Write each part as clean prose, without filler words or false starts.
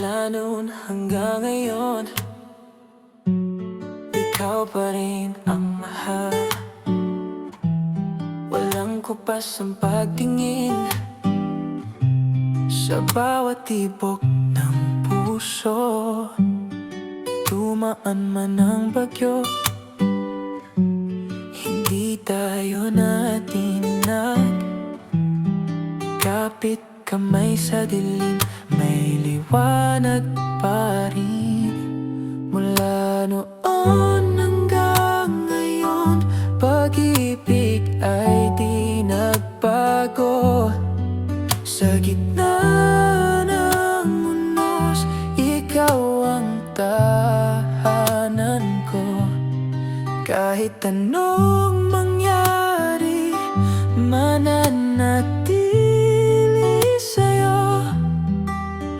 Mula noon hanggang ngayon, ikaw pa rin ang mahal. Walang kupas ang pagtingin sa bawat tibok ng puso. Dumaan man ang bagyo, hindi tayo natinag. Kapit kamay sa dilim, may liwanag pa rin. Mula noon hanggang ngayon, pag-ibig ay di nagbago. Sa gitna ng unos, ikaw ang tahanan ko. Kahit anong mangyari, mananatili sa'yo.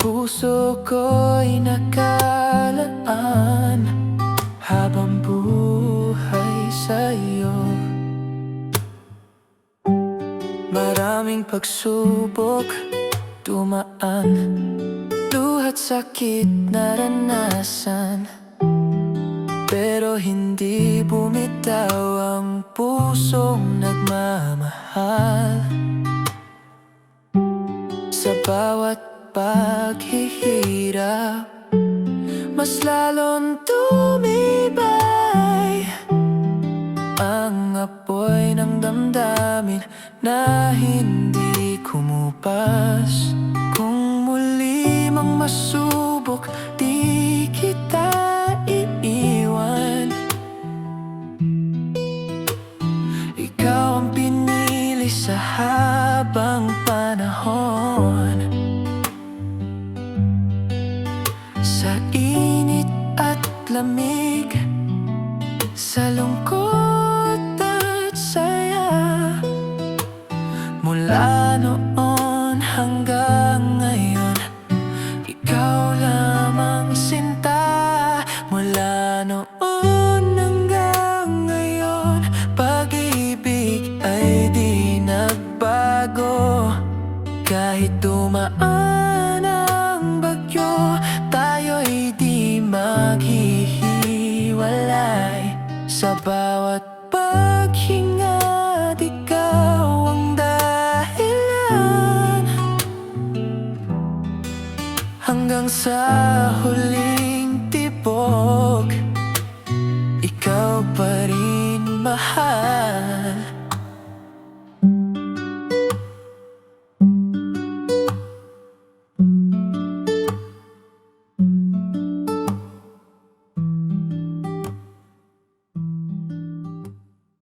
Puso ko'y nakalaan habang buhay sa'yo. Maraming pagsubok dumaan, luha't sakit naranasan, pero hindi bumitaw ang pusong nagmamahal. Sa bawat paghihirap, mas lalong tumibay ang apoy ng damdamin na hindi kumupas. Kung muli mang masubok, di kita iiwan. Ikaw ang pinili sa habang panahon. Sa init at lamig, sa lungkot at saya. Mula noon hanggang ngayon, ikaw lamang sinta. Mula noon hanggang ngayon, pag-ibig ay di nagbago. Kahit dumaan ang bagyo, tayo'y di maghihiwalay. Sa bawat paghinga, ikaw ang dahilan. Hanggang sa huli,